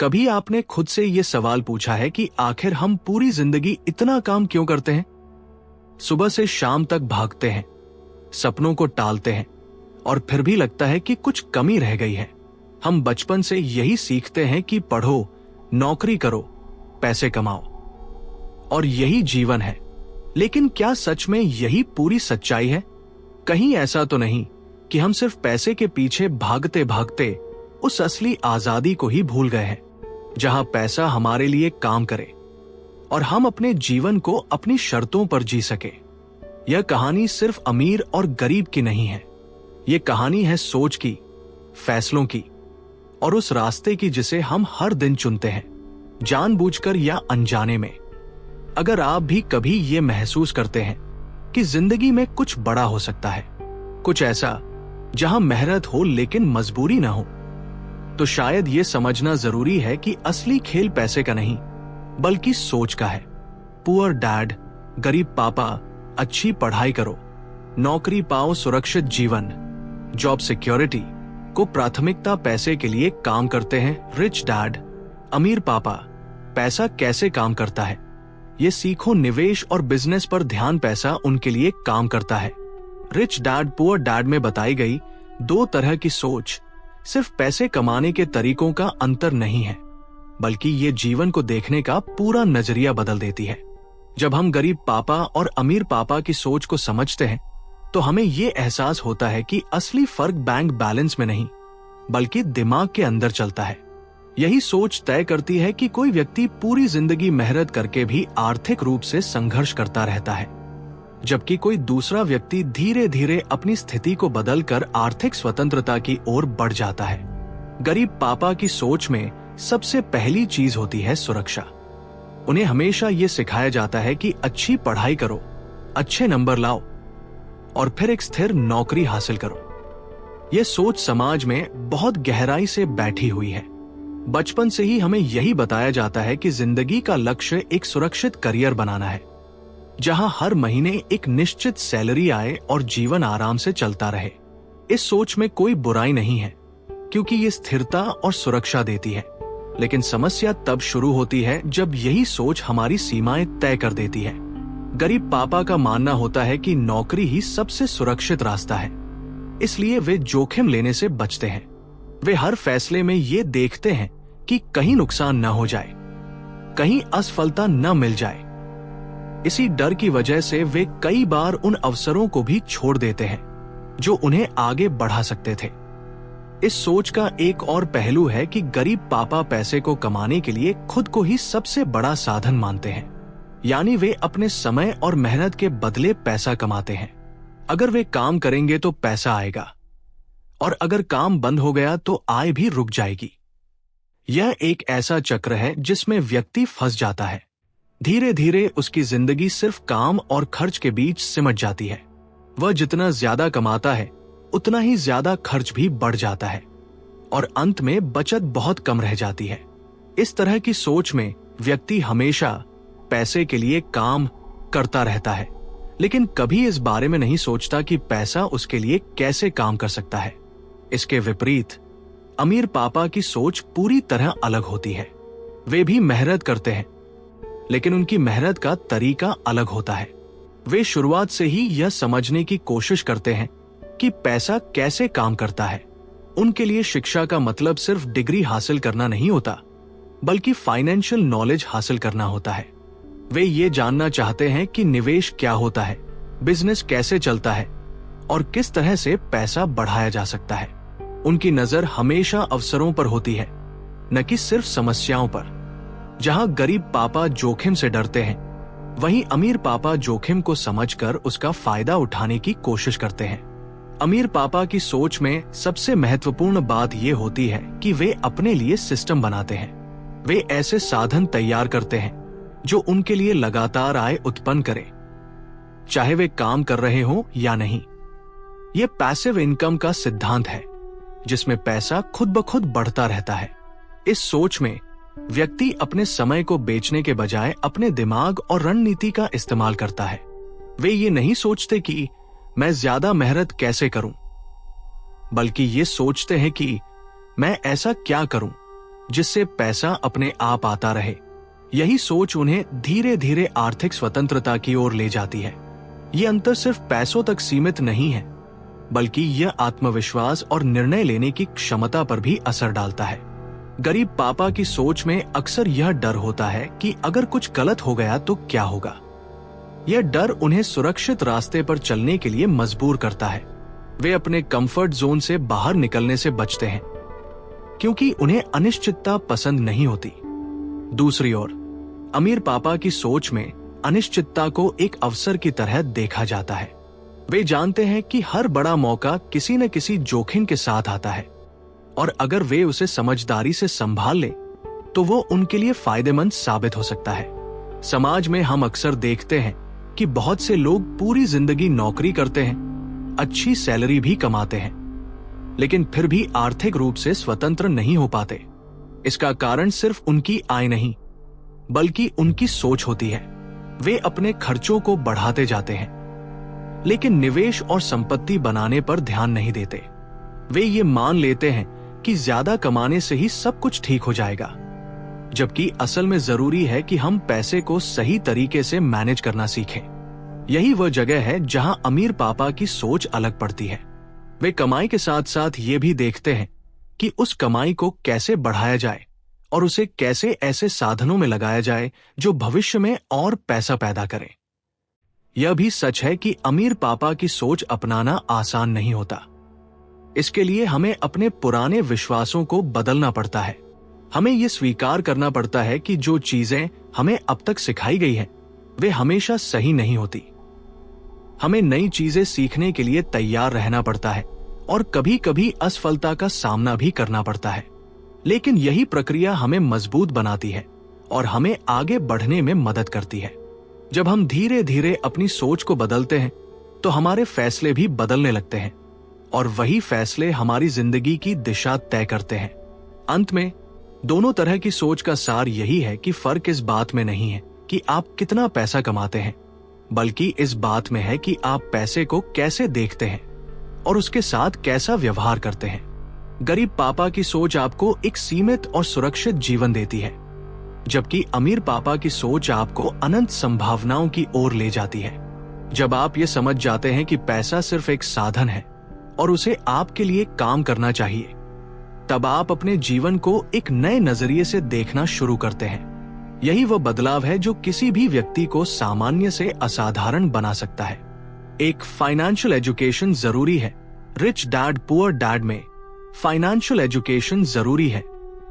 कभी आपने खुद से ये सवाल पूछा है कि आखिर हम पूरी जिंदगी इतना काम क्यों करते हैं? सुबह से शाम तक भागते हैं, सपनों को टालते हैं और फिर भी लगता है कि कुछ कमी रह गई है। हम बचपन से यही सीखते हैं कि पढ़ो, नौकरी करो, पैसे कमाओ और यही जीवन है। लेकिन क्या सच में यही पूरी सच्चाई है? कहीं ऐसा तो नहीं कि हम सिर्फ पैसे के पीछे भागते भागते उस असली आजादी को ही भूल गए हैं, जहां पैसा हमारे लिए काम करे और हम अपने जीवन को अपनी शर्तों पर जी सके। यह कहानी सिर्फ अमीर और गरीब की नहीं है। यह कहानी है सोच की, फैसलों की और उस रास्ते की जिसे हम हर दिन चुनते हैं, जानबूझकर या अनजाने में। अगर आप भी कभी ये महसूस करते हैं कि जिंदगी में कुछ बड़ा हो सकता है, कुछ ऐसा जहां मेहनत हो लेकिन मजबूरी ना हो, तो शायद ये समझना जरूरी है कि असली खेल पैसे का नहीं बल्कि सोच का है। पुअर डैड, गरीब पापा, अच्छी पढ़ाई करो, नौकरी पाओ, सुरक्षित जीवन, जॉब सिक्योरिटी को प्राथमिकता पैसे के लिए काम करते हैं। रिच डैड, अमीर पापा, पैसा कैसे काम करता है ये सीखो, निवेश और बिजनेस पर ध्यान, पैसा उनके लिए काम करता है। रिच डैड पुअर डैड में बताई गई दो तरह की सोच सिर्फ पैसे कमाने के तरीकों का अंतर नहीं है, बल्कि ये जीवन को देखने का पूरा नजरिया बदल देती है। जब हम गरीब पापा और अमीर पापा की सोच को समझते हैं तो हमें ये एहसास होता है कि असली फर्क बैंक बैलेंस में नहीं बल्कि दिमाग के अंदर चलता है। यही सोच तय करती है कि कोई व्यक्ति पूरी जिंदगी मेहनत करके भी आर्थिक रूप से संघर्ष करता रहता है, जबकि कोई दूसरा व्यक्ति धीरे धीरे अपनी स्थिति को बदलकर आर्थिक स्वतंत्रता की ओर बढ़ जाता है। गरीब पापा की सोच में सबसे पहली चीज होती है सुरक्षा। उन्हें हमेशा ये सिखाया जाता है कि अच्छी पढ़ाई करो, अच्छे नंबर लाओ और फिर एक स्थिर नौकरी हासिल करो। यह सोच समाज में बहुत गहराई से बैठी हुई है। बचपन से ही हमें यही बताया जाता है कि जिंदगी का लक्ष्य एक सुरक्षित करियर बनाना है, जहां हर महीने एक निश्चित सैलरी आए और जीवन आराम से चलता रहे। इस सोच में कोई बुराई नहीं है, क्योंकि ये स्थिरता और सुरक्षा देती है। लेकिन समस्या तब शुरू होती है जब यही सोच हमारी सीमाएं तय कर देती है। गरीब पापा का मानना होता है कि नौकरी ही सबसे सुरक्षित रास्ता है, इसलिए वे जोखिम लेने से बचते हैं। वे हर फैसले में ये देखते हैं कि कहीं नुकसान न हो जाए, कहीं असफलता न मिल जाए। इसी डर की वजह से वे कई बार उन अवसरों को भी छोड़ देते हैं जो उन्हें आगे बढ़ा सकते थे। इस सोच का एक और पहलू है कि गरीब पापा पैसे को कमाने के लिए खुद को ही सबसे बड़ा साधन मानते हैं, यानी वे अपने समय और मेहनत के बदले पैसा कमाते हैं। अगर वे काम करेंगे तो पैसा आएगा और अगर काम बंद हो गया तो आय भी रुक जाएगी। यह एक ऐसा चक्र है जिसमें व्यक्ति फंस जाता है। धीरे धीरे उसकी जिंदगी सिर्फ काम और खर्च के बीच सिमट जाती है। वह जितना ज्यादा कमाता है उतना ही ज्यादा खर्च भी बढ़ जाता है और अंत में बचत बहुत कम रह जाती है। इस तरह की सोच में व्यक्ति हमेशा पैसे के लिए काम करता रहता है, लेकिन कभी इस बारे में नहीं सोचता कि पैसा उसके लिए कैसे काम कर सकता है। इसके विपरीत अमीर पापा की सोच पूरी तरह अलग होती है। वे भी मेहनत करते हैं, लेकिन उनकी मेहनत का तरीका अलग होता है। वे शुरुआत से ही यह समझने की कोशिश करते हैं कि पैसा कैसे काम करता है। उनके लिए शिक्षा का मतलब सिर्फ डिग्री हासिल करना नहीं होता, बल्कि फाइनेंशियल नॉलेज हासिल करना होता है। वे ये जानना चाहते हैं कि निवेश क्या होता है, बिजनेस कैसे चलता है और किस तरह से पैसा बढ़ाया जा सकता है। उनकी नजर हमेशा अवसरों पर होती है, न कि सिर्फ समस्याओं पर। जहां गरीब पापा जोखिम से डरते हैं, वहीं अमीर पापा जोखिम को समझकर उसका फायदा उठाने की कोशिश करते हैं। अमीर पापा की सोच में सबसे महत्वपूर्ण बात यह होती है कि वे अपने लिए सिस्टम बनाते हैं। वे ऐसे साधन तैयार करते हैं जो उनके लिए लगातार आय उत्पन्न करे, चाहे वे काम कर रहे हों या नहीं। यह पैसिव इनकम का सिद्धांत है, जिसमें पैसा खुद ब खुद बढ़ता रहता है। इस सोच में व्यक्ति अपने समय को बेचने के बजाय अपने दिमाग और रणनीति का इस्तेमाल करता है। वे ये नहीं सोचते कि मैं ज्यादा मेहनत कैसे करूं, बल्कि ये सोचते हैं कि मैं ऐसा क्या करूं जिससे पैसा अपने आप आता रहे। यही सोच उन्हें धीरे धीरे आर्थिक स्वतंत्रता की ओर ले जाती है। ये अंतर सिर्फ पैसों तक सीमित नहीं है, बल्कि यह आत्मविश्वास और निर्णय लेने की क्षमता पर भी असर डालता है। गरीब पापा की सोच में अक्सर यह डर होता है कि अगर कुछ गलत हो गया तो क्या होगा। यह डर उन्हें सुरक्षित रास्ते पर चलने के लिए मजबूर करता है। वे अपने कंफर्ट जोन से बाहर निकलने से बचते हैं, क्योंकि उन्हें अनिश्चितता पसंद नहीं होती। दूसरी ओर, अमीर पापा की सोच में अनिश्चितता को एक अवसर की तरह देखा जाता है। वे जानते हैं कि हर बड़ा मौका किसी न किसी जोखिम के साथ आता है, और अगर वे उसे समझदारी से संभाल ले तो वो उनके लिए फायदेमंद साबित हो सकता है। समाज में हम अक्सर देखते हैं कि बहुत से लोग पूरी जिंदगी नौकरी करते हैं, अच्छी सैलरी भी कमाते हैं, लेकिन फिर भी आर्थिक रूप से स्वतंत्र नहीं हो पाते। इसका कारण सिर्फ उनकी आय नहीं, बल्कि उनकी सोच होती है। वे अपने खर्चों को बढ़ाते जाते हैं, लेकिन निवेश और संपत्ति बनाने पर ध्यान नहीं देते। वे ये मान लेते हैं कि ज्यादा कमाने से ही सब कुछ ठीक हो जाएगा, जबकि असल में जरूरी है कि हम पैसे को सही तरीके से मैनेज करना सीखें। यही वह जगह है जहां अमीर पापा की सोच अलग पड़ती है। वे कमाई के साथ साथ ये भी देखते हैं कि उस कमाई को कैसे बढ़ाया जाए और उसे कैसे ऐसे साधनों में लगाया जाए जो भविष्य में और पैसा पैदा करें। यह भी सच है कि अमीर पापा की सोच अपनाना आसान नहीं होता। इसके लिए हमें अपने पुराने विश्वासों को बदलना पड़ता है। हमें यह स्वीकार करना पड़ता है कि जो चीजें हमें अब तक सिखाई गई हैं, वे हमेशा सही नहीं होती। हमें नई चीजें सीखने के लिए तैयार रहना पड़ता है और कभी कभी असफलता का सामना भी करना पड़ता है, लेकिन यही प्रक्रिया हमें मजबूत बनाती है और हमें आगे बढ़ने में मदद करती है। जब हम धीरे धीरे अपनी सोच को बदलते हैं तो हमारे फैसले भी बदलने लगते हैं, और वही फैसले हमारी जिंदगी की दिशा तय करते हैं। अंत में दोनों तरह की सोच का सार यही है कि फर्क इस बात में नहीं है कि आप कितना पैसा कमाते हैं, बल्कि इस बात में है कि आप पैसे को कैसे देखते हैं और उसके साथ कैसा व्यवहार करते हैं। गरीब पापा की सोच आपको एक सीमित और सुरक्षित जीवन देती है, जबकि अमीर पापा की सोच आपको अनंत संभावनाओं की ओर ले जाती है। जब आप ये समझ जाते हैं कि पैसा सिर्फ एक साधन है और उसे आपके लिए काम करना चाहिए, तब आप अपने जीवन को एक नए नजरिए से देखना शुरू करते हैं। यही वह बदलाव है जो किसी भी व्यक्ति को सामान्य से असाधारण बना सकता है। एक फाइनेंशियल एजुकेशन जरूरी है। रिच डैड पुअर डैड में फाइनेंशियल एजुकेशन जरूरी है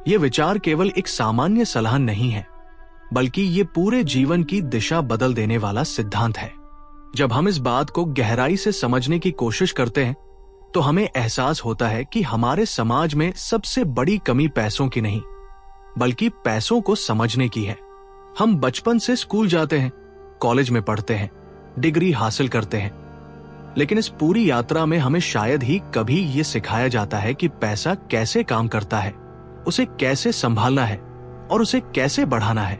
ये विचार केवल एक सामान्य सलाह नहीं है, बल्कि ये पूरे जीवन की दिशा बदल देने वाला सिद्धांत है। जब हम इस बात को गहराई से समझने की कोशिश करते हैं तो हमें एहसास होता है कि हमारे समाज में सबसे बड़ी कमी पैसों की नहीं, बल्कि पैसों को समझने की है। हम बचपन से स्कूल जाते हैं, कॉलेज में पढ़ते हैं, डिग्री हासिल करते हैं, लेकिन इस पूरी यात्रा में हमें शायद ही कभी ये सिखाया जाता है कि पैसा कैसे काम करता है, उसे कैसे संभालना है और उसे कैसे बढ़ाना है।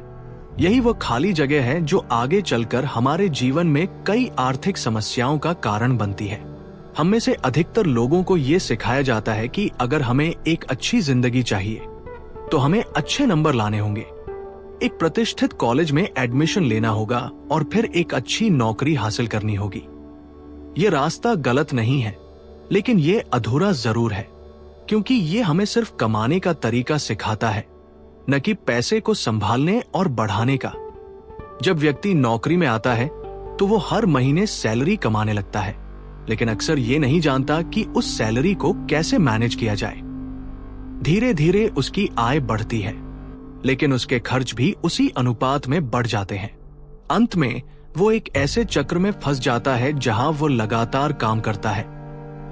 यही वो खाली जगह है जो आगे चलकर हमारे जीवन में कई आर्थिक समस्याओं का कारण बनती है। हम में से अधिकतर लोगों को ये सिखाया जाता है कि अगर हमें एक अच्छी जिंदगी चाहिए तो हमें अच्छे नंबर लाने होंगे, एक प्रतिष्ठित कॉलेज में एडमिशन लेना होगा और फिर एक अच्छी नौकरी हासिल करनी होगी। ये रास्ता गलत नहीं है, लेकिन ये अधूरा जरूर है, क्योंकि ये हमें सिर्फ कमाने का तरीका सिखाता है, न कि पैसे को संभालने और बढ़ाने का। जब व्यक्ति नौकरी में आता है तो वो हर महीने सैलरी कमाने लगता है, लेकिन अक्सर ये नहीं जानता कि उस सैलरी को कैसे मैनेज किया जाए। धीरे धीरे उसकी आय बढ़ती है, लेकिन उसके खर्च भी उसी अनुपात में बढ़ जाते हैं। अंत में वो एक ऐसे चक्र में फंस जाता है जहां वो लगातार काम करता है,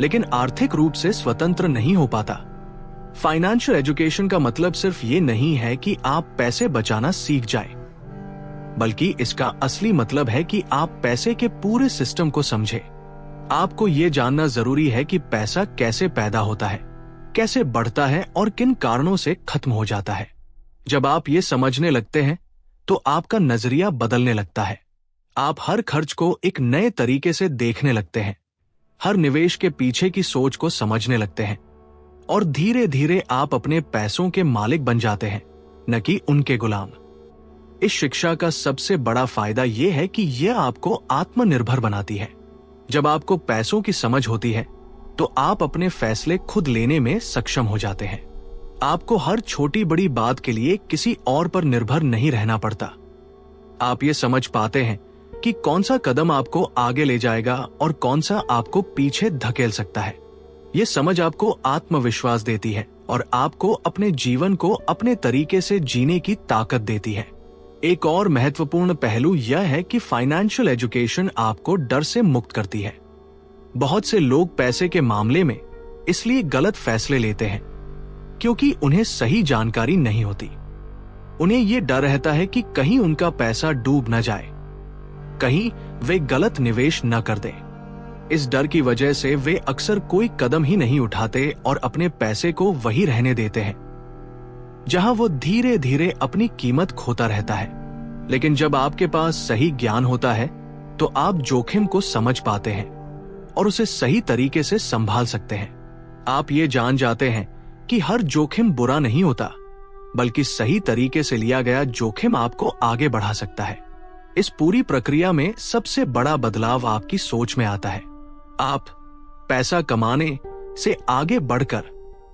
लेकिन आर्थिक रूप से स्वतंत्र नहीं हो पाता। फाइनेंशियल एजुकेशन का मतलब सिर्फ ये नहीं है कि आप पैसे बचाना सीख जाएं, बल्कि इसका असली मतलब है कि आप पैसे के पूरे सिस्टम को समझें। आपको ये जानना जरूरी है कि पैसा कैसे पैदा होता है, कैसे बढ़ता है और किन कारणों से खत्म हो जाता है। जब आप ये समझने लगते हैं तो आपका नजरिया बदलने लगता है। आप हर खर्च को एक नए तरीके से देखने लगते हैं, हर निवेश के पीछे की सोच को समझने लगते हैं और धीरे धीरे आप अपने पैसों के मालिक बन जाते हैं, न कि उनके गुलाम। इस शिक्षा का सबसे बड़ा फायदा यह है कि यह आपको आत्मनिर्भर बनाती है। जब आपको पैसों की समझ होती है तो आप अपने फैसले खुद लेने में सक्षम हो जाते हैं। आपको हर छोटी बड़ी बात के लिए किसी और पर निर्भर नहीं रहना पड़ता। आप ये समझ पाते हैं कि कौन सा कदम आपको आगे ले जाएगा और कौन सा आपको पीछे धकेल सकता है। ये समझ आपको आत्मविश्वास देती है और आपको अपने जीवन को अपने तरीके से जीने की ताकत देती है। एक और महत्वपूर्ण पहलू यह है कि फाइनेंशियल एजुकेशन आपको डर से मुक्त करती है। बहुत से लोग पैसे के मामले में इसलिए गलत फैसले लेते हैं क्योंकि उन्हें सही जानकारी नहीं होती। उन्हें यह डर रहता है कि कहीं उनका पैसा डूब न जाए, कहीं वे गलत निवेश न कर दें। इस डर की वजह से वे अक्सर कोई कदम ही नहीं उठाते और अपने पैसे को वही रहने देते हैं जहां वो धीरे धीरे अपनी कीमत खोता रहता है। लेकिन जब आपके पास सही ज्ञान होता है तो आप जोखिम को समझ पाते हैं और उसे सही तरीके से संभाल सकते हैं। आप ये जान जाते हैं कि हर जोखिम बुरा नहीं होता, बल्कि सही तरीके से लिया गया जोखिम आपको आगे बढ़ा सकता है। इस पूरी प्रक्रिया में सबसे बड़ा बदलाव आपकी सोच में आता है। आप पैसा कमाने से आगे बढ़कर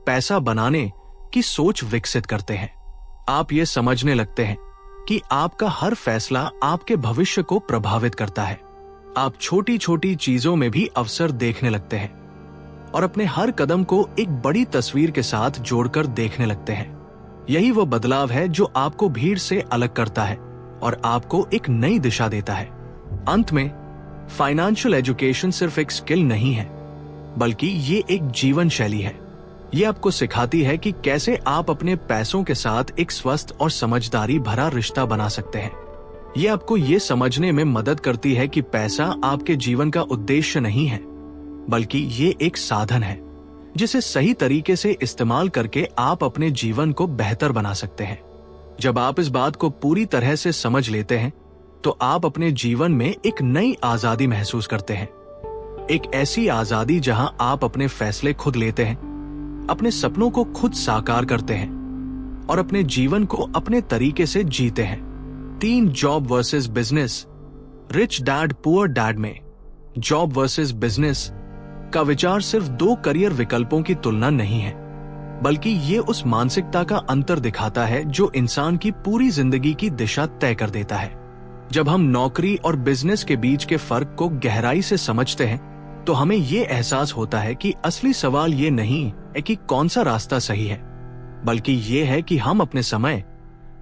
पैसा बनाने की सोच विकसित करते हैं। आप ये समझने लगते हैं कि आपका हर फैसला आपके भविष्य को प्रभावित करता है। आप छोटी छोटी चीजों में भी अवसर देखने लगते हैं और अपने हर कदम को एक बड़ी तस्वीर के साथ जोड़कर देखने लगते हैं। यही वो बदलाव है जो आपको भीड़ से अलग करता है और आपको एक नई दिशा देता है। अंत में फाइनेंशियल एजुकेशन सिर्फ एक स्किल नहीं है, बल्कि ये एक जीवन शैली है। ये आपको सिखाती है कि कैसे आप अपने पैसों के साथ एक स्वस्थ और समझदारी भरा रिश्ता बना सकते हैं। ये आपको ये समझने में मदद करती है कि पैसा आपके जीवन का उद्देश्य नहीं है, बल्कि ये एक साधन है जिसे सही तरीके से इस्तेमाल करके आप अपने जीवन को बेहतर बना सकते हैं। जब आप इस बात को पूरी तरह से समझ लेते हैं तो आप अपने जीवन में एक नई आजादी महसूस करते हैं। एक ऐसी आजादी जहां आप अपने फैसले खुद लेते हैं, अपने सपनों को खुद साकार करते हैं और अपने जीवन को अपने तरीके से जीते हैं। 3 job versus business, rich dad poor dad में जॉब वर्सेस बिजनेस का विचार सिर्फ 2 करियर विकल्पों की तुलना नहीं है, बल्कि ये उस मानसिकता का अंतर दिखाता है जो इंसान की पूरी जिंदगी की दिशा तय कर देता है। जब हम नौकरी और बिजनेस के बीच के फर्क को गहराई से समझते हैं तो हमें ये एहसास होता है कि असली सवाल ये नहीं है कि कौन सा रास्ता सही है, बल्कि ये है कि हम अपने समय,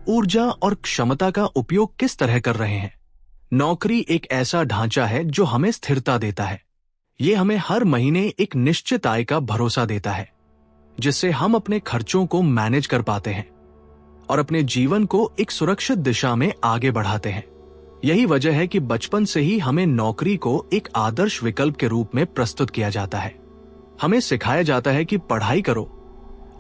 ऊर्जा और क्षमता का उपयोग किस तरह कर रहे हैं। नौकरी एक ऐसा ढांचा है जो हमें स्थिरता देता है। ये हमें हर महीने एक निश्चित आय का भरोसा देता है, जिससे हम अपने खर्चों को मैनेज कर पाते हैं और अपने जीवन को एक सुरक्षित दिशा में आगे बढ़ाते हैं। यही वजह है कि बचपन से ही हमें नौकरी को एक आदर्श विकल्प के रूप में प्रस्तुत किया जाता है। हमें सिखाया जाता है कि पढ़ाई करो,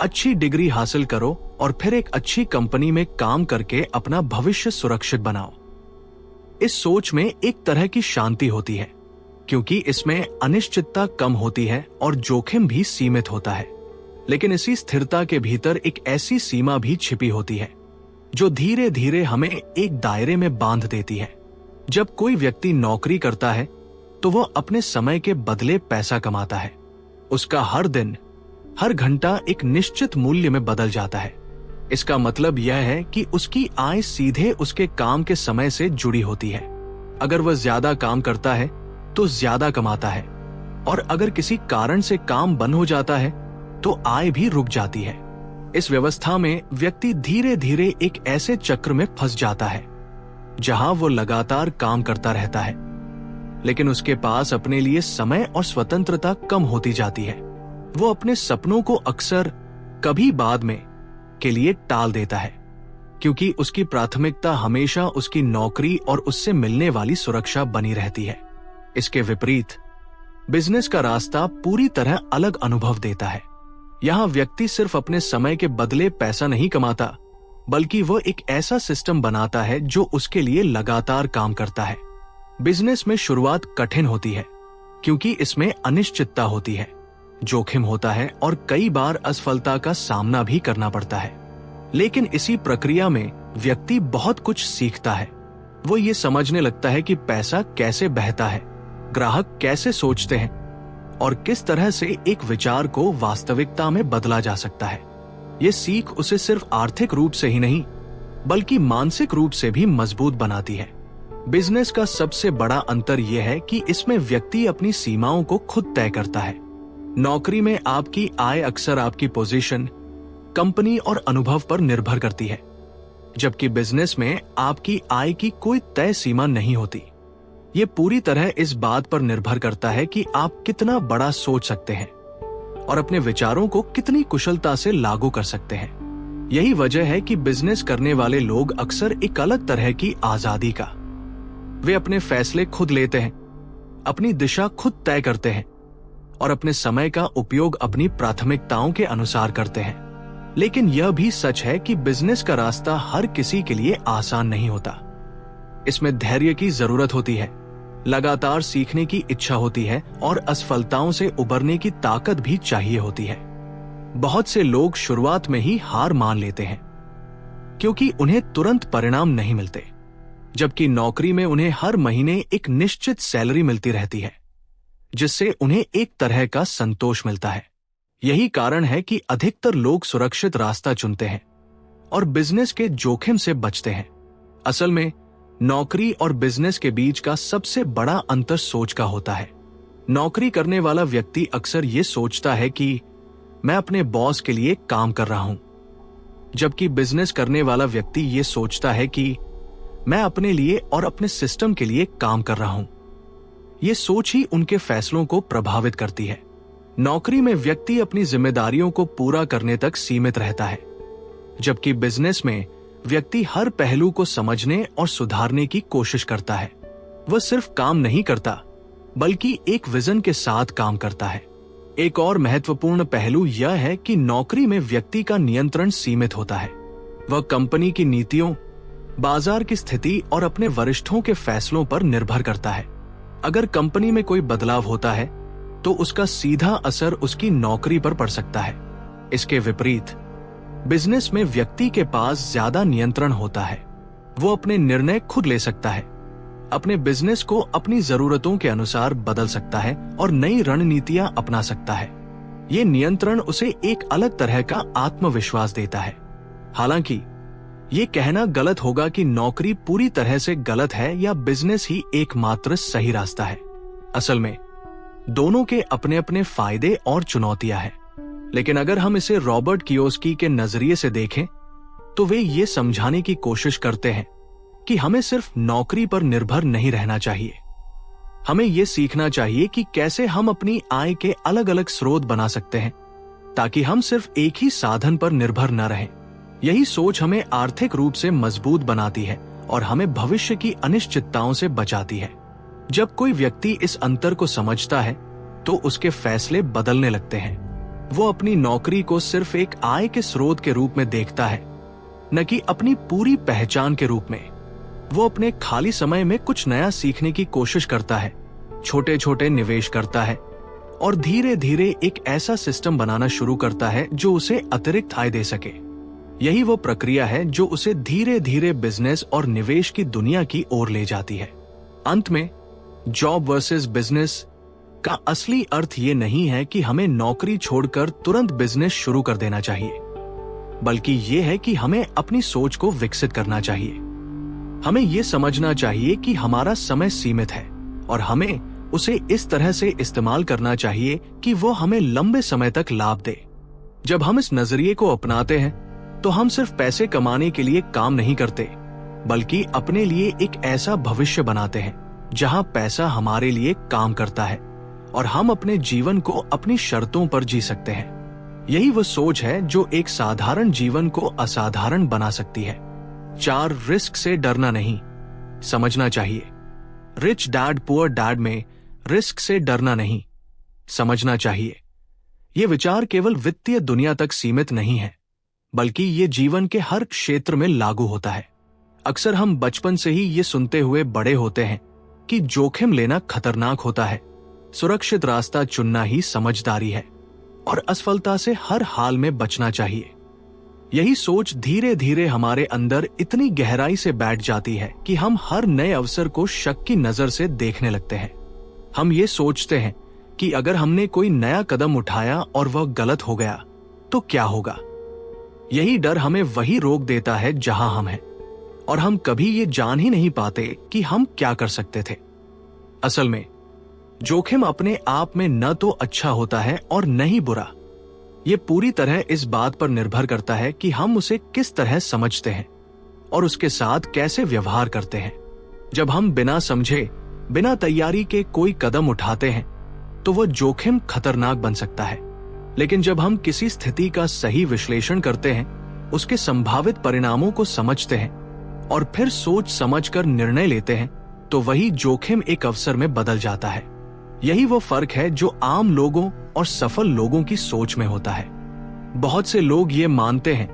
अच्छी डिग्री हासिल करो और फिर एक अच्छी कंपनी में काम करके अपना भविष्य सुरक्षित बनाओ। इस सोच में एक तरह की शांति होती है, क्योंकि इसमें अनिश्चितता कम होती है और जोखिम भी सीमित होता है। लेकिन इसी स्थिरता के भीतर एक ऐसी सीमा भी छिपी होती है जो धीरे धीरे हमें एक दायरे में बांध देती है। जब कोई व्यक्ति नौकरी करता है तो वो अपने समय के बदले पैसा कमाता है। उसका हर दिन, हर घंटा एक निश्चित मूल्य में बदल जाता है। इसका मतलब यह है कि उसकी आय सीधे उसके काम के समय से जुड़ी होती है। अगर वह ज्यादा काम करता है तो ज्यादा कमाता है, और अगर किसी कारण से काम बंद हो जाता है तो आय भी रुक जाती है। इस व्यवस्था में व्यक्ति धीरे धीरे एक ऐसे चक्र में फंस जाता है जहां वो लगातार काम करता रहता है, लेकिन उसके पास अपने लिए समय और स्वतंत्रता कम होती जाती है। वो अपने सपनों को अक्सर कभी बाद में के लिए टाल देता है, क्योंकि उसकी प्राथमिकता हमेशा उसकी नौकरी और उससे मिलने वाली सुरक्षा बनी रहती है। इसके विपरीत बिजनेस का रास्ता पूरी तरह अलग अनुभव देता है। यहां व्यक्ति सिर्फ अपने समय के बदले पैसा नहीं कमाता, बल्कि वह एक ऐसा सिस्टम बनाता है जो उसके लिए लगातार काम करता है। बिजनेस में शुरुआत कठिन होती है क्योंकि इसमें अनिश्चितता होती है, जोखिम होता है और कई बार असफलता का सामना भी करना पड़ता है। लेकिन इसी प्रक्रिया में व्यक्ति बहुत कुछ सीखता है। वो ये समझने लगता है कि पैसा कैसे बहता है, ग्राहक कैसे सोचते हैं और किस तरह से एक विचार को वास्तविकता में बदला जा सकता है। ये सीख उसे सिर्फ आर्थिक रूप से ही नहीं बल्कि मानसिक रूप से भी मजबूत बनाती है। बिजनेस का सबसे बड़ा अंतर यह है कि इसमें व्यक्ति अपनी सीमाओं को खुद तय करता है। नौकरी में आपकी आय अक्सर आपकी पोजीशन, कंपनी और अनुभव पर निर्भर करती है, जबकि बिजनेस में आपकी आय की कोई तय सीमा नहीं होती। ये पूरी तरह इस बात पर निर्भर करता है कि आप कितना बड़ा सोच सकते हैं और अपने विचारों को कितनी कुशलता से लागू कर सकते हैं। यही वजह है कि बिजनेस करने वाले लोग अक्सर एक अलग तरह की आजादी का, वे अपने फैसले खुद लेते हैं, अपनी दिशा खुद तय करते हैं और अपने समय का उपयोग अपनी प्राथमिकताओं के अनुसार करते हैं। लेकिन यह भी सच है कि बिजनेस का रास्ता हर किसी के लिए आसान नहीं होता। इसमें धैर्य की जरूरत होती है, लगातार सीखने की इच्छा होती है और असफलताओं से उबरने की ताकत भी चाहिए होती है। बहुत से लोग शुरुआत में ही हार मान लेते हैं क्योंकि उन्हें तुरंत परिणाम नहीं मिलते, जबकि नौकरी में उन्हें हर महीने एक निश्चित सैलरी मिलती रहती है, जिससे उन्हें एक तरह का संतोष मिलता है। यही कारण है कि अधिकतर लोग सुरक्षित रास्ता चुनते हैं और बिजनेस के जोखिम से बचते हैं। असल में नौकरी और बिजनेस के बीच का सबसे बड़ा अंतर सोच का होता है। नौकरी करने वाला व्यक्ति अक्सर ये सोचता है कि मैं अपने बॉस के लिए काम कर रहा हूं, जबकि बिजनेस करने वाला व्यक्ति ये सोचता है कि मैं अपने लिए और अपने सिस्टम के लिए काम कर रहा हूं। ये सोच ही उनके फैसलों को प्रभावित करती है। नौकरी में व्यक्ति अपनी जिम्मेदारियों को पूरा करने तक सीमित रहता है, जबकि बिजनेस में व्यक्ति हर पहलू को समझने और सुधारने की कोशिश करता है। वह सिर्फ काम नहीं करता बल्कि एक विजन के साथ काम करता है। एक और महत्वपूर्ण पहलू यह है कि नौकरी में व्यक्ति का नियंत्रण सीमित होता है। वह कंपनी की नीतियों, बाजार की स्थिति और अपने वरिष्ठों के फैसलों पर निर्भर करता है। अगर कंपनी में कोई बदलाव होता है तो उसका सीधा असर उसकी नौकरी पर पड़ सकता है। इसके विपरीत बिजनेस में व्यक्ति के पास ज्यादा नियंत्रण होता है। वो अपने निर्णय खुद ले सकता है, अपने बिजनेस को अपनी जरूरतों के अनुसार बदल सकता है और नई रणनीतियां अपना सकता है। ये नियंत्रण उसे एक अलग तरह का आत्मविश्वास देता है। हालांकि ये कहना गलत होगा कि नौकरी पूरी तरह से गलत है या बिजनेस ही एकमात्र सही रास्ता है। असल में दोनों के अपने अपने फायदे और चुनौतियां हैं। लेकिन अगर हम इसे रॉबर्ट कियोस्की के नजरिए से देखें तो वे ये समझाने की कोशिश करते हैं कि हमें सिर्फ नौकरी पर निर्भर नहीं रहना चाहिए। हमें ये सीखना चाहिए कि कैसे हम अपनी आय के अलग अलग स्रोत बना सकते हैं ताकि हम सिर्फ एक ही साधन पर निर्भर न रहें। यही सोच हमें आर्थिक रूप से मजबूत बनाती है और हमें भविष्य की अनिश्चितताओं से बचाती है। जब कोई व्यक्ति इस अंतर को समझता है तो उसके फैसले बदलने लगते हैं। वो अपनी नौकरी को सिर्फ एक आय के स्रोत के रूप में देखता है, न कि अपनी पूरी पहचान के रूप में। वो अपने खाली समय में कुछ नया सीखने की कोशिश करता है, छोटे छोटे निवेश करता है और धीरे धीरे एक ऐसा सिस्टम बनाना शुरू करता है जो उसे अतिरिक्त आय दे सके। यही वो प्रक्रिया है जो उसे धीरे धीरे बिजनेस और निवेश की दुनिया की ओर ले जाती है। अंत में जॉब वर्सेस बिजनेस का असली अर्थ ये नहीं है कि हमें नौकरी छोड़कर तुरंत बिजनेस शुरू कर देना चाहिए, बल्कि ये है कि हमें अपनी सोच को विकसित करना चाहिए। हमें ये समझना चाहिए कि हमारा समय सीमित है और हमें उसे इस तरह से इस्तेमाल करना चाहिए कि वो हमें लंबे समय तक लाभ दे। जब हम इस नजरिए को अपनाते हैं तो हम सिर्फ पैसे कमाने के लिए काम नहीं करते, बल्कि अपने लिए एक ऐसा भविष्य बनाते हैं जहां पैसा हमारे लिए काम करता है और हम अपने जीवन को अपनी शर्तों पर जी सकते हैं। यही वो सोच है जो एक साधारण जीवन को असाधारण बना सकती है। 4 रिस्क से डरना नहीं, समझना चाहिए। रिच डैड पुअर डैड में रिस्क से डरना नहीं, समझना चाहिए। ये विचार केवल वित्तीय दुनिया तक सीमित नहीं है, बल्कि ये जीवन के हर क्षेत्र में लागू होता है। अक्सर हम बचपन से ही ये सुनते हुए बड़े होते हैं कि जोखिम लेना खतरनाक होता है, सुरक्षित रास्ता चुनना ही समझदारी है। और असफलता से हर हाल में बचना चाहिए। यही सोच धीरे धीरे हमारे अंदर इतनी गहराई से बैठ जाती है कि हम हर नए अवसर को शक की नजर से देखने लगते हैं। हम ये सोचते हैं कि अगर हमने कोई नया कदम उठाया और वह गलत हो गया तो क्या होगा। यही डर हमें वही रोक देता है जहां हम हैं, और हम कभी ये जान ही नहीं पाते कि हम क्या कर सकते थे। असल में जोखिम अपने आप में न तो अच्छा होता है और न ही बुरा। ये पूरी तरह इस बात पर निर्भर करता है कि हम उसे किस तरह समझते हैं और उसके साथ कैसे व्यवहार करते हैं। जब हम बिना समझे, बिना तैयारी के कोई कदम उठाते हैं तो वह जोखिम खतरनाक बन सकता है। लेकिन जब हम किसी स्थिति का सही विश्लेषण करते हैं, उसके संभावित परिणामों को समझते हैं और फिर सोच समझकर निर्णय लेते हैं, तो वही जोखिम एक अवसर में बदल जाता है। यही वो फर्क है जो आम लोगों और सफल लोगों की सोच में होता है। बहुत से लोग ये मानते हैं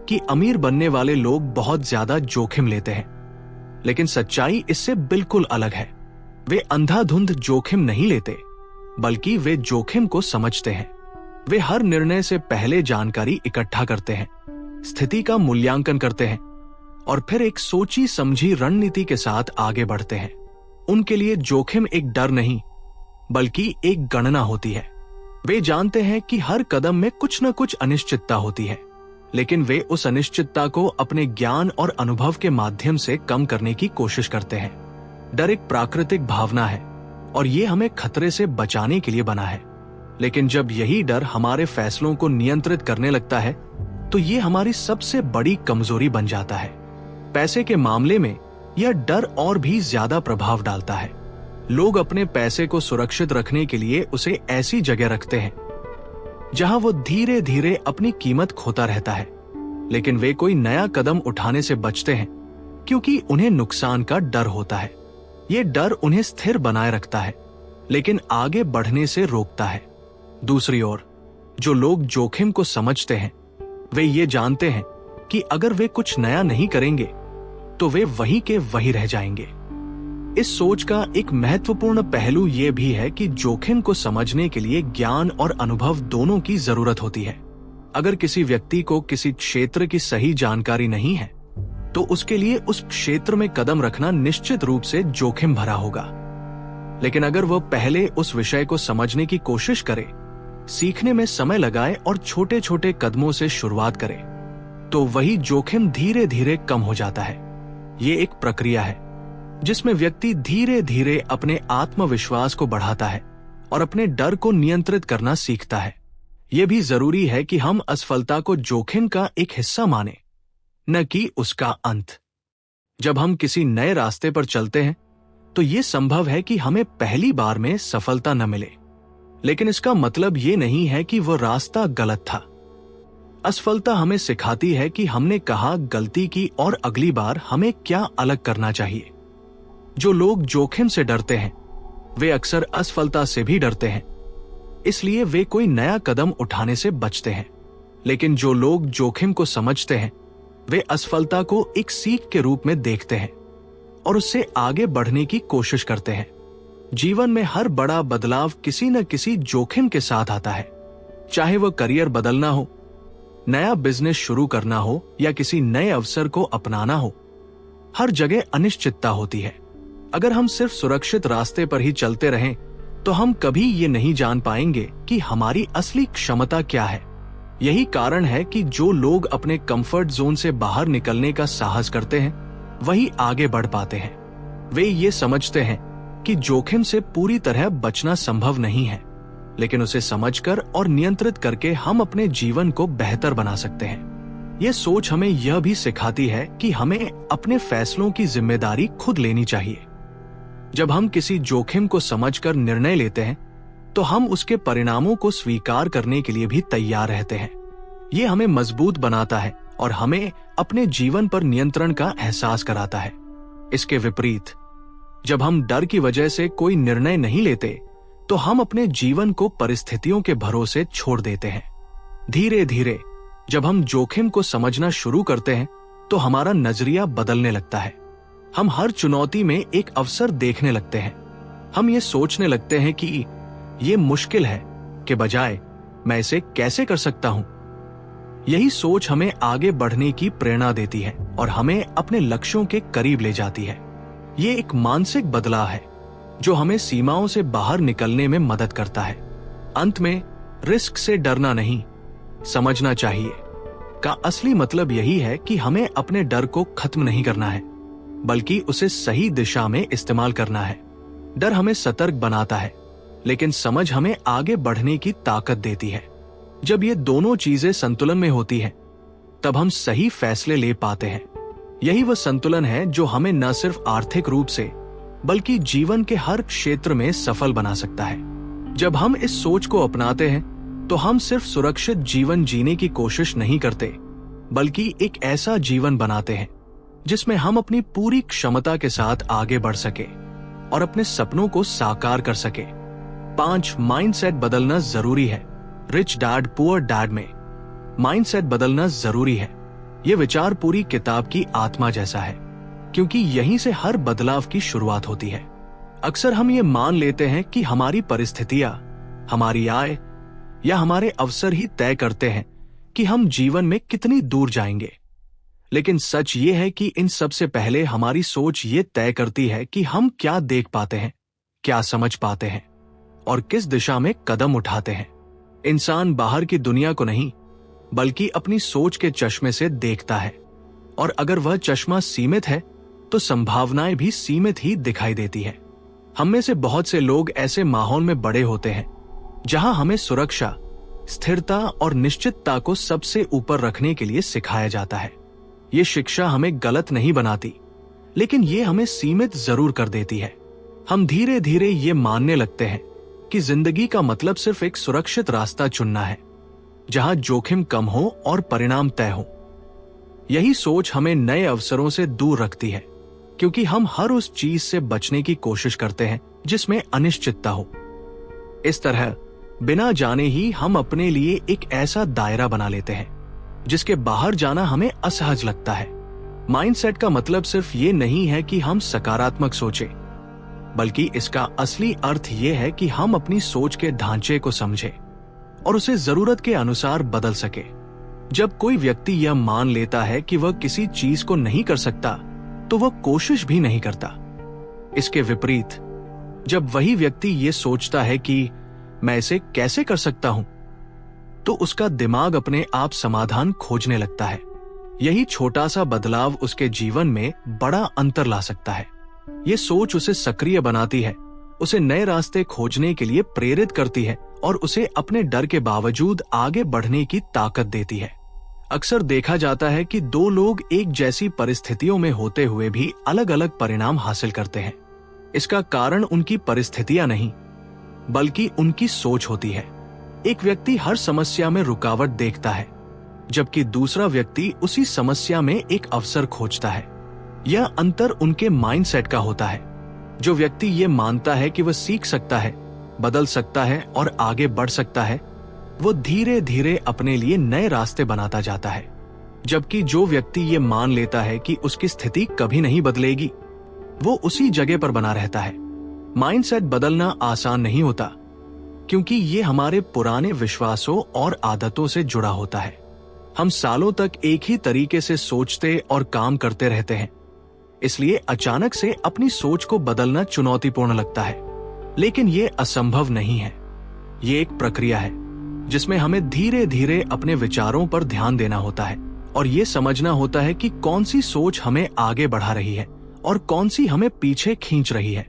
कि अमीर बनने वाले लोग बहुत ज्यादा जोखिम लेते हैं, लेकिन सच्चाई इससे बिल्कुल अलग है। वे अंधाधुंध जोखिम नहीं लेते, बल्कि वे जोखिम को समझते हैं। वे हर निर्णय से पहले जानकारी इकट्ठा करते हैं, स्थिति का मूल्यांकन करते हैं और फिर एक सोची समझी रणनीति के साथ आगे बढ़ते हैं। उनके लिए जोखिम एक डर नहीं, बल्कि एक गणना होती है। वे जानते हैं कि हर कदम में कुछ न कुछ अनिश्चितता होती है, लेकिन वे उस अनिश्चितता को अपने ज्ञान और अनुभव के माध्यम से कम करने की कोशिश करते हैं। डर एक प्राकृतिक भावना है और ये हमें खतरे से बचाने के लिए बना है। लेकिन जब यही डर हमारे फैसलों को नियंत्रित करने लगता है, तो ये हमारी सबसे बड़ी कमजोरी बन जाता है। पैसे के मामले में यह डर और भी ज्यादा प्रभाव डालता है। लोग अपने पैसे को सुरक्षित रखने के लिए उसे ऐसी जगह रखते हैं जहां वो धीरे धीरे अपनी कीमत खोता रहता है। लेकिन वे कोई नया कदम उठाने से बचते हैं क्योंकि उन्हें नुकसान का डर होता है। ये डर उन्हें स्थिर बनाए रखता है, लेकिन आगे बढ़ने से रोकता है। दूसरी ओर, जो लोग जोखिम को समझते हैं, वे ये जानते हैं कि अगर वे कुछ नया नहीं करेंगे तो वे वहीं के वहीं रह जाएंगे। इस सोच का एक महत्वपूर्ण पहलू यह भी है कि जोखिम को समझने के लिए ज्ञान और अनुभव दोनों की जरूरत होती है। अगर किसी व्यक्ति को किसी क्षेत्र की सही जानकारी नहीं है, तो उसके लिए उस क्षेत्र में कदम रखना निश्चित रूप से जोखिम भरा होगा। लेकिन अगर वह पहले उस विषय को समझने की कोशिश करे, सीखने में समय लगाए और छोटे छोटे कदमों से शुरुआत करे, तो वही जोखिम धीरे धीरे कम हो जाता है। ये एक प्रक्रिया है जिसमें व्यक्ति धीरे धीरे अपने आत्मविश्वास को बढ़ाता है और अपने डर को नियंत्रित करना सीखता है। यह भी जरूरी है कि हम असफलता को जोखिम का एक हिस्सा माने, न कि उसका अंत। जब हम किसी नए रास्ते पर चलते हैं, तो यह संभव है कि हमें पहली बार में सफलता न मिले, लेकिन इसका मतलब ये नहीं है कि वह रास्ता गलत था। असफलता हमें सिखाती है कि हमने कहाँ गलती की और अगली बार हमें क्या अलग करना चाहिए। जो लोग जोखिम से डरते हैं, वे अक्सर असफलता से भी डरते हैं, इसलिए वे कोई नया कदम उठाने से बचते हैं। लेकिन जो लोग जोखिम को समझते हैं, वे असफलता को एक सीख के रूप में देखते हैं और उससे आगे बढ़ने की कोशिश करते हैं। जीवन में हर बड़ा बदलाव किसी न किसी जोखिम के साथ आता है, चाहे वह करियर बदलना हो, नया बिजनेस शुरू करना हो या किसी नए अवसर को अपनाना हो। हर जगह अनिश्चितता होती है। अगर हम सिर्फ सुरक्षित रास्ते पर ही चलते रहें, तो हम कभी ये नहीं जान पाएंगे कि हमारी असली क्षमता क्या है। यही कारण है कि जो लोग अपने कंफर्ट जोन से बाहर निकलने का साहस करते हैं, वही आगे बढ़ पाते हैं। वे ये समझते हैं कि जोखिम से पूरी तरह बचना संभव नहीं है, लेकिन उसे समझकर और नियंत्रित करके हम अपने जीवन को बेहतर बना सकते हैं। यह सोच हमें यह भी सिखाती है कि हमें अपने फैसलों की जिम्मेदारी खुद लेनी चाहिए। जब हम किसी जोखिम को समझकर निर्णय लेते हैं, तो हम उसके परिणामों को स्वीकार करने के लिए भी तैयार रहते हैं। ये हमें मजबूत बनाता है और हमें अपने जीवन पर नियंत्रण का एहसास कराता है। इसके विपरीत, जब हम डर की वजह से कोई निर्णय नहीं लेते, तो हम अपने जीवन को परिस्थितियों के भरोसे छोड़ देते हैं। धीरे धीरे जब हम जोखिम को समझना शुरू करते हैं, तो हमारा नजरिया बदलने लगता है। हम हर चुनौती में एक अवसर देखने लगते हैं। हम ये सोचने लगते हैं कि ये मुश्किल है के बजाय मैं इसे कैसे कर सकता हूं। यही सोच हमें आगे बढ़ने की प्रेरणा देती है और हमें अपने लक्ष्यों के करीब ले जाती है। ये एक मानसिक बदलाव है जो हमें सीमाओं से बाहर निकलने में मदद करता है। अंत में रिस्क से डरना नहीं, समझना चाहिए का असली मतलब यही है कि हमें अपने डर को खत्म नहीं करना है, बल्कि उसे सही दिशा में इस्तेमाल करना है। डर हमें सतर्क बनाता है, लेकिन समझ हमें आगे बढ़ने की ताकत देती है। जब ये दोनों चीजें संतुलन में होती हैं, तब हम सही फैसले ले पाते हैं। यही वह संतुलन है जो हमें न सिर्फ आर्थिक रूप से, बल्कि जीवन के हर क्षेत्र में सफल बना सकता है। जब हम इस सोच को अपनाते हैं, तो हम सिर्फ सुरक्षित जीवन जीने की कोशिश नहीं करते, बल्कि एक ऐसा जीवन बनाते हैं जिसमें हम अपनी पूरी क्षमता के साथ आगे बढ़ सके और अपने सपनों को साकार कर सके। 5 माइंडसेट बदलना जरूरी है। रिच डैड पुअर डैड में माइंडसेट बदलना जरूरी है। यह विचार पूरी किताब की आत्मा जैसा है, क्योंकि यहीं से हर बदलाव की शुरुआत होती है। अक्सर हम ये मान लेते हैं कि हमारी परिस्थितियां, हमारी आय या हमारे अवसर ही तय करते हैं कि हम जीवन में कितनी दूर जाएंगे। लेकिन सच ये है कि इन सब से पहले हमारी सोच ये तय करती है कि हम क्या देख पाते हैं, क्या समझ पाते हैं और किस दिशा में कदम उठाते हैं। इंसान बाहर की दुनिया को नहीं, बल्कि अपनी सोच के चश्मे से देखता है, और अगर वह चश्मा सीमित है तो संभावनाएं भी सीमित ही दिखाई देती है। हम में से बहुत से लोग ऐसे माहौल में बड़े होते हैं जहां हमें सुरक्षा, स्थिरता और निश्चितता को सबसे ऊपर रखने के लिए सिखाया जाता है। ये शिक्षा हमें गलत नहीं बनाती, लेकिन ये हमें सीमित जरूर कर देती है। हम धीरे धीरे ये मानने लगते हैं कि जिंदगी का मतलब सिर्फ एक सुरक्षित रास्ता चुनना है, जहां जोखिम कम हो और परिणाम तय हो। यही सोच हमें नए अवसरों से दूर रखती है, क्योंकि हम हर उस चीज से बचने की कोशिश करते हैं जिसमें अनिश्चितता हो। इस तरह बिना जाने ही हम अपने लिए एक ऐसा दायरा बना लेते हैं जिसके बाहर जाना हमें असहज लगता है। माइंडसेट का मतलब सिर्फ ये नहीं है कि हम सकारात्मक सोचें, बल्कि इसका असली अर्थ ये है कि हम अपनी सोच के ढांचे को समझें और उसे जरूरत के अनुसार बदल सके। जब कोई व्यक्ति यह मान लेता है कि वह किसी चीज को नहीं कर सकता, तो वह कोशिश भी नहीं करता। इसके विपरीत, जब वही व्यक्ति ये सोचता है कि मैं इसे कैसे कर सकता हूं, तो उसका दिमाग अपने आप समाधान खोजने लगता है। यही छोटा सा बदलाव उसके जीवन में बड़ा अंतर ला सकता है। ये सोच उसे सक्रिय बनाती है, उसे नए रास्ते खोजने के लिए प्रेरित करती है और उसे अपने डर के बावजूद आगे बढ़ने की ताकत देती है। अक्सर देखा जाता है कि 2 लोग एक जैसी परिस्थितियों में होते हुए भी अलग अलग परिणाम हासिल करते हैं। इसका कारण उनकी परिस्थितियां नहीं, बल्कि उनकी सोच होती है। एक व्यक्ति हर समस्या में रुकावट देखता है, जबकि दूसरा व्यक्ति उसी समस्या में एक अवसर खोजता है। यह अंतर उनके माइंडसेट का होता है। जो व्यक्ति ये मानता है कि वह सीख सकता है, बदल सकता है और आगे बढ़ सकता है, वो धीरे धीरे अपने लिए नए रास्ते बनाता जाता है। जबकि जो व्यक्ति ये मान लेता है कि उसकी स्थिति कभी नहीं बदलेगी, वो उसी जगह पर बना रहता है। माइंडसेट बदलना आसान नहीं होता, क्योंकि ये हमारे पुराने विश्वासों और आदतों से जुड़ा होता है। हम सालों तक एक ही तरीके से सोचते और काम करते रहते हैं, इसलिए अचानक से अपनी सोच को बदलना चुनौतीपूर्ण लगता है। लेकिन ये असंभव नहीं है। ये एक प्रक्रिया है जिसमें हमें धीरे धीरे अपने विचारों पर ध्यान देना होता है और ये समझना होता है कि कौन सी सोच हमें आगे बढ़ा रही है और कौन सी हमें पीछे खींच रही है।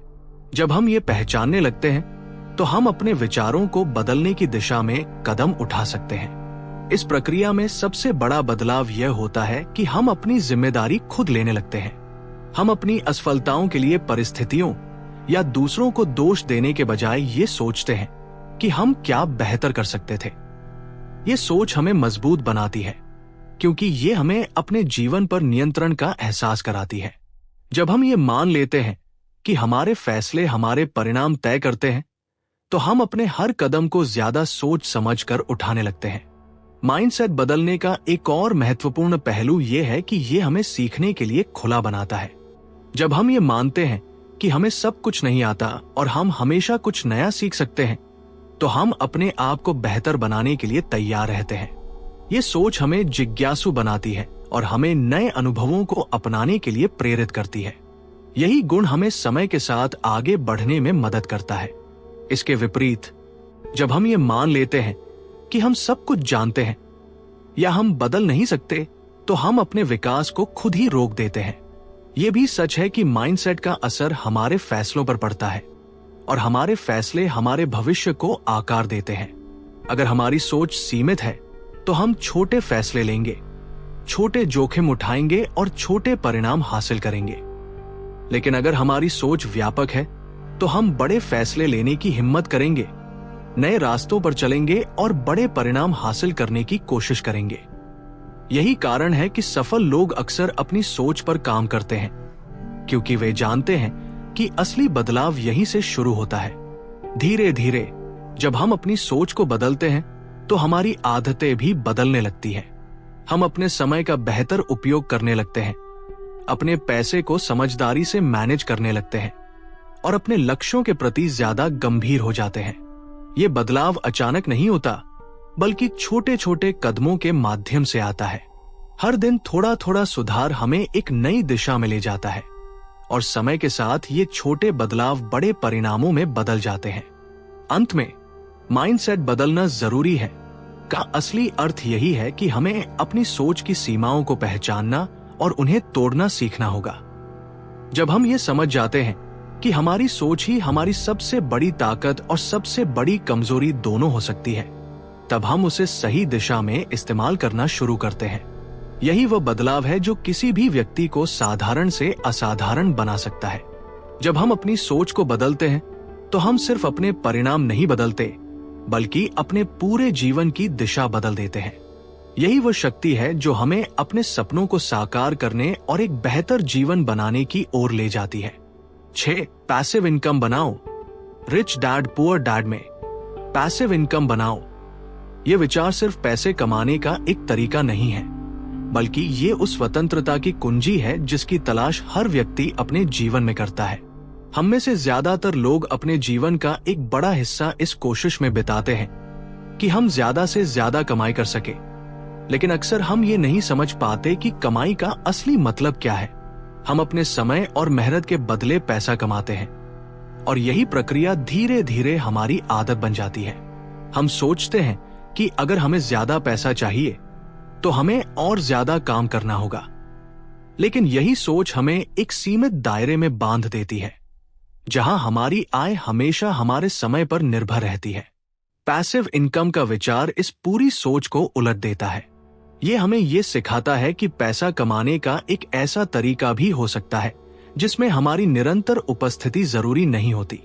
जब हम ये पहचानने लगते हैं, तो हम अपने विचारों को बदलने की दिशा में कदम उठा सकते हैं। इस प्रक्रिया में सबसे बड़ा बदलाव यह होता है कि हम अपनी जिम्मेदारी खुद लेने लगते हैं। हम अपनी असफलताओं के लिए परिस्थितियों या दूसरों को दोष देने के बजाय ये सोचते हैं कि हम क्या बेहतर कर सकते थे। ये सोच हमें मजबूत बनाती है, क्योंकि ये हमें अपने जीवन पर नियंत्रण का एहसास कराती है। जब हम ये मान लेते हैं कि हमारे फैसले हमारे परिणाम तय करते हैं, तो हम अपने हर कदम को ज्यादा सोच समझ कर उठाने लगते हैं। माइंडसेट बदलने का एक और महत्वपूर्ण पहलू यह है कि यह हमें सीखने के लिए खुला बनाता है। जब हम ये मानते हैं कि हमें सब कुछ नहीं आता और हम हमेशा कुछ नया सीख सकते हैं, तो हम अपने आप को बेहतर बनाने के लिए तैयार रहते हैं। ये सोच हमें जिज्ञासु बनाती है और हमें नए अनुभवों को अपनाने के लिए प्रेरित करती है। यही गुण हमें समय के साथ आगे बढ़ने में मदद करता है। इसके विपरीत, जब हम ये मान लेते हैं कि हम सब कुछ जानते हैं या हम बदल नहीं सकते, तो हम अपने विकास को खुद ही रोक देते हैं। यह भी सच है कि माइंडसेट का असर हमारे फैसलों पर पड़ता है और हमारे फैसले हमारे भविष्य को आकार देते हैं। अगर हमारी सोच सीमित है तो हम छोटे फैसले लेंगे, छोटे जोखिम उठाएंगे और छोटे परिणाम हासिल करेंगे। लेकिन अगर हमारी सोच व्यापक है तो हम बड़े फैसले लेने की हिम्मत करेंगे, नए रास्तों पर चलेंगे और बड़े परिणाम हासिल करने की कोशिश करेंगे। यही कारण है कि सफल लोग अक्सर अपनी सोच पर काम करते हैं, क्योंकि वे जानते हैं कि असली बदलाव यहीं से शुरू होता है। धीरे धीरे जब हम अपनी सोच को बदलते हैं तो हमारी आदतें भी बदलने लगती हैं। हम अपने समय का बेहतर उपयोग करने लगते हैं, अपने पैसे को समझदारी से मैनेज करने लगते हैं और अपने लक्ष्यों के प्रति ज्यादा गंभीर हो जाते हैं। ये बदलाव अचानक नहीं होता, बल्कि छोटे छोटे कदमों के माध्यम से आता है। हर दिन थोड़ा थोड़ा सुधार हमें एक नई दिशा में ले जाता है और समय के साथ ये छोटे बदलाव बड़े परिणामों में बदल जाते हैं। अंत में माइंडसेट बदलना जरूरी है का असली अर्थ यही है कि हमें अपनी सोच की सीमाओं को पहचानना और उन्हें तोड़ना सीखना होगा। जब हम ये समझ जाते हैं कि हमारी सोच ही हमारी सबसे बड़ी ताकत और सबसे बड़ी कमजोरी दोनों हो सकती है, तब हम उसे सही दिशा में इस्तेमाल करना शुरू करते हैं। यही वह बदलाव है जो किसी भी व्यक्ति को साधारण से असाधारण बना सकता है। जब हम अपनी सोच को बदलते हैं तो हम सिर्फ अपने परिणाम नहीं बदलते, बल्कि अपने पूरे जीवन की दिशा बदल देते हैं। यही वो शक्ति है जो हमें अपने सपनों को साकार करने और एक बेहतर जीवन बनाने की ओर ले जाती है। 6. पैसिव इनकम बनाओ। रिच डैड पुअर डैड में पैसिव इनकम बनाओ ये विचार सिर्फ पैसे कमाने का एक तरीका नहीं है, बल्कि ये उस स्वतंत्रता की कुंजी है जिसकी तलाश हर व्यक्ति अपने जीवन में करता है। हम में से ज्यादातर लोग अपने जीवन का एक बड़ा हिस्सा इस कोशिश में बिताते हैं कि हम ज्यादा से ज्यादा कमाई कर सके, लेकिन अक्सर हम ये नहीं समझ पाते कि कमाई का असली मतलब क्या है। हम अपने समय और मेहनत के बदले पैसा कमाते हैं और यही प्रक्रिया धीरे धीरे हमारी आदत बन जाती है। हम सोचते हैं कि अगर हमें ज्यादा पैसा चाहिए तो हमें और ज्यादा काम करना होगा, लेकिन यही सोच हमें एक सीमित दायरे में बांध देती है, जहां हमारी आय हमेशा हमारे समय पर निर्भर रहती है। पैसिव इनकम का विचार इस पूरी सोच को उलट देता है। ये हमें ये सिखाता है कि पैसा कमाने का एक ऐसा तरीका भी हो सकता है जिसमें हमारी निरंतर उपस्थिति जरूरी नहीं होती।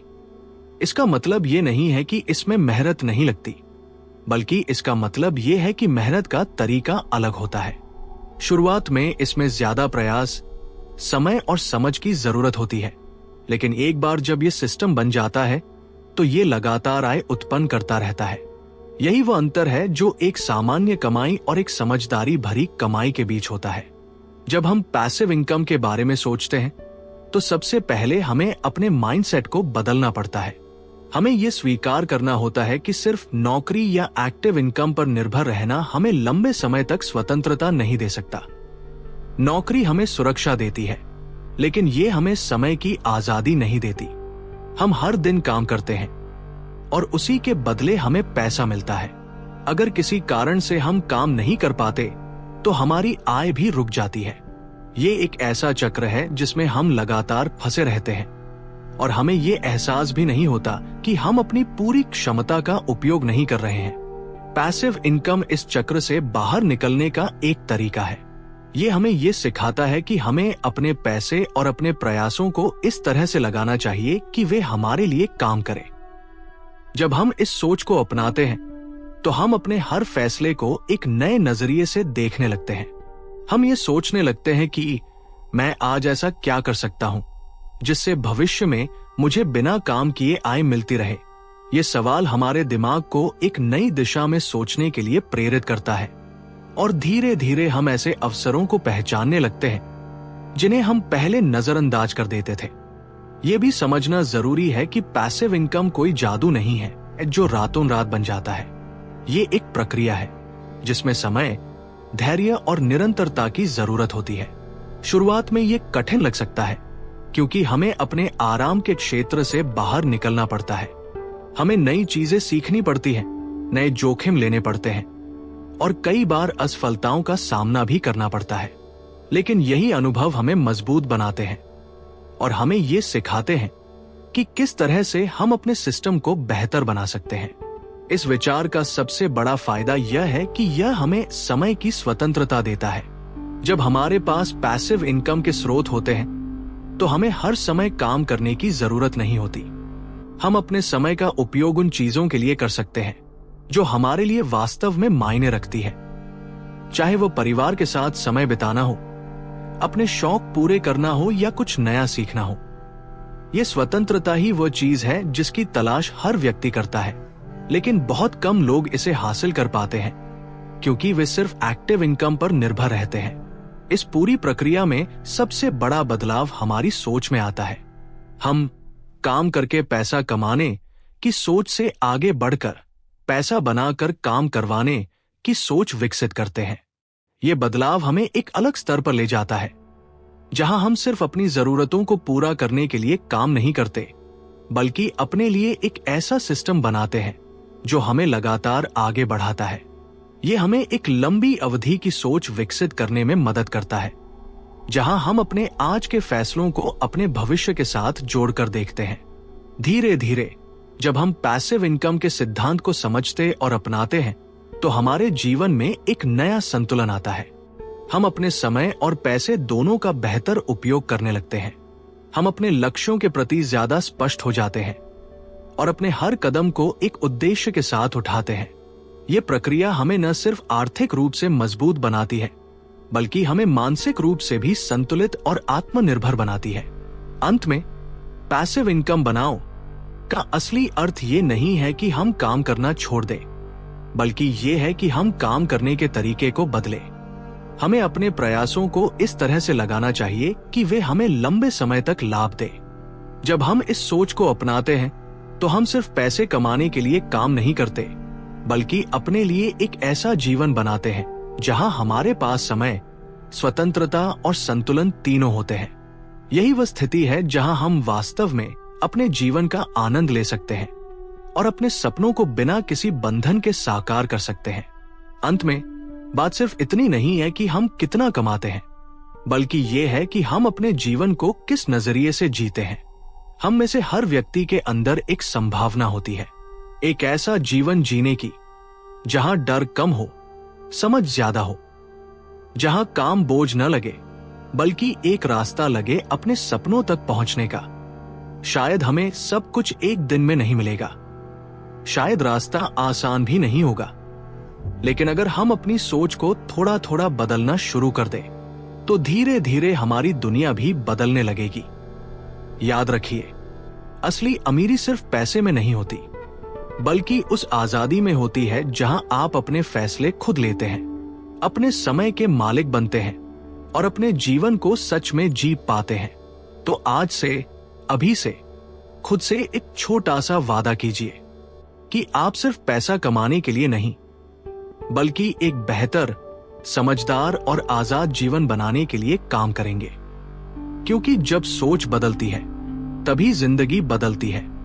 इसका मतलब ये नहीं है कि इसमें मेहनत नहीं लगती, बल्कि इसका मतलब ये है कि मेहनत का तरीका अलग होता है। शुरुआत में इसमें ज्यादा प्रयास, समय और समझ की जरूरत होती है, लेकिन एक बार जब ये सिस्टम बन जाता है तो ये लगातार आय उत्पन्न करता रहता है। यही वो अंतर है जो एक सामान्य कमाई और एक समझदारी भरी कमाई के बीच होता है। जब हम पैसिव इनकम के बारे में सोचते हैं तो सबसे पहले हमें अपने माइंडसेट को बदलना पड़ता है। हमें यह स्वीकार करना होता है कि सिर्फ नौकरी या एक्टिव इनकम पर निर्भर रहना हमें लंबे समय तक स्वतंत्रता नहीं दे सकता। नौकरी हमें सुरक्षा देती है, लेकिन ये हमें समय की आजादी नहीं देती। हम हर दिन काम करते हैं और उसी के बदले हमें पैसा मिलता है। अगर किसी कारण से हम काम नहीं कर पाते तो हमारी आय भी रुक जाती है। ये एक ऐसा चक्र है जिसमें हम लगातार फंसे रहते हैं और हमें ये एहसास भी नहीं होता कि हम अपनी पूरी क्षमता का उपयोग नहीं कर रहे हैं। पैसिव इनकम इस चक्र से बाहर निकलने का एक तरीका है। ये हमें ये सिखाता है कि हमें अपने पैसे और अपने प्रयासों को इस तरह से लगाना चाहिए कि वे हमारे लिए काम करें। जब हम इस सोच को अपनाते हैं तो हम अपने हर फैसले को एक नए नजरिए से देखने लगते हैं। हम ये सोचने लगते हैं कि मैं आज ऐसा क्या कर सकता हूं जिससे भविष्य में मुझे बिना काम किए आय मिलती रहे। ये सवाल हमारे दिमाग को एक नई दिशा में सोचने के लिए प्रेरित करता है और धीरे धीरे हम ऐसे अवसरों को पहचानने लगते हैं जिन्हें हम पहले नजरअंदाज कर देते थे। ये भी समझना जरूरी है कि पैसिव इनकम कोई जादू नहीं है, जो रातों रात बन जाता है। ये एक प्रक्रिया है जिसमें समय, धैर्य और निरंतरता की जरूरत होती है। शुरुआत में ये कठिन लग सकता है क्योंकि हमें अपने आराम के क्षेत्र से बाहर निकलना पड़ता है। हमें नई चीजें सीखनी पड़ती हैं, नए जोखिम लेने पड़ते हैं और कई बार असफलताओं का सामना भी करना पड़ता है। लेकिन यही अनुभव हमें मजबूत बनाते हैं और हमें ये सिखाते हैं कि किस तरह से हम अपने सिस्टम को बेहतर बना सकते हैं। इस विचार का सबसे बड़ा फायदा यह है कि यह हमें समय की स्वतंत्रता देता है। जब हमारे पास पैसिव इनकम के स्रोत होते हैं तो हमें हर समय काम करने की जरूरत नहीं होती। हम अपने समय का उपयोग उन चीजों के लिए कर सकते हैं जो हमारे लिए वास्तव में मायने रखती है, चाहे वो परिवार के साथ समय बिताना हो, अपने शौक पूरे करना हो या कुछ नया सीखना हो। यह स्वतंत्रता ही वो चीज है जिसकी तलाश हर व्यक्ति करता है, लेकिन बहुत कम लोग इसे हासिल कर पाते हैं क्योंकि वे सिर्फ एक्टिव इनकम पर निर्भर रहते हैं। इस पूरी प्रक्रिया में सबसे बड़ा बदलाव हमारी सोच में आता है। हम काम करके पैसा कमाने की सोच से आगे बढ़कर पैसा बनाकर काम करवाने की सोच विकसित करते हैं। यह बदलाव हमें एक अलग स्तर पर ले जाता है जहां हम सिर्फ अपनी जरूरतों को पूरा करने के लिए काम नहीं करते, बल्कि अपने लिए एक ऐसा सिस्टम बनाते हैं जो हमें लगातार आगे बढ़ाता है। यह हमें एक लंबी अवधि की सोच विकसित करने में मदद करता है, जहां हम अपने आज के फैसलों को अपने भविष्य के साथ जोड़कर देखते हैं। धीरे धीरे जब हम पैसिव इनकम के सिद्धांत को समझते और अपनाते हैं तो हमारे जीवन में एक नया संतुलन आता है। हम अपने समय और पैसे दोनों का बेहतर उपयोग करने लगते हैं। हम अपने लक्ष्यों के प्रति ज्यादा स्पष्ट हो जाते हैं और अपने हर कदम को एक उद्देश्य के साथ उठाते हैं। यह प्रक्रिया हमें न सिर्फ आर्थिक रूप से मजबूत बनाती है, बल्कि हमें मानसिक रूप से भी संतुलित और आत्मनिर्भर बनाती है। अंत में, पैसिव इनकम बनाओ का असली अर्थ ये नहीं है कि हम काम करना छोड़ दें, बल्कि ये है कि हम काम करने के तरीके को बदलें। हमें अपने प्रयासों को इस तरह से लगाना चाहिए कि वे हमें लंबे समय तक लाभ दें। जब हम इस सोच को अपनाते हैं तो हम सिर्फ पैसे कमाने के लिए काम नहीं करते, बल्कि अपने लिए एक ऐसा जीवन बनाते हैं जहां हमारे पास समय, स्वतंत्रता और संतुलन तीनों होते हैं। यही वह स्थिति है जहां हम वास्तव में अपने जीवन का आनंद ले सकते हैं और अपने सपनों को बिना किसी बंधन के साकार कर सकते हैं। अंत में, बात सिर्फ इतनी नहीं है कि हम कितना कमाते हैं, बल्कि ये है कि हम अपने जीवन को किस नजरिए से जीते हैं। हम में से हर व्यक्ति के अंदर एक संभावना होती है, एक ऐसा जीवन जीने की जहां डर कम हो, समझ ज्यादा हो, जहां काम बोझ न लगे, बल्कि एक रास्ता लगे अपने सपनों तक पहुंचने का। शायद हमें सब कुछ एक दिन में नहीं मिलेगा, शायद रास्ता आसान भी नहीं होगा, लेकिन अगर हम अपनी सोच को थोड़ा थोड़ा बदलना शुरू कर दें, तो धीरे धीरे हमारी दुनिया भी बदलने लगेगी। याद रखिए, असली अमीरी सिर्फ पैसे में नहीं होती, बल्कि उस आजादी में होती है जहां आप अपने फैसले खुद लेते हैं, अपने समय के मालिक बनते हैं और अपने जीवन को सच में जी पाते हैं। तो आज से, अभी से खुद से एक छोटा सा वादा कीजिए कि आप सिर्फ पैसा कमाने के लिए नहीं, बल्कि एक बेहतर, समझदार और आजाद जीवन बनाने के लिए काम करेंगे। क्योंकि जब सोच बदलती है, तभी जिंदगी बदलती है।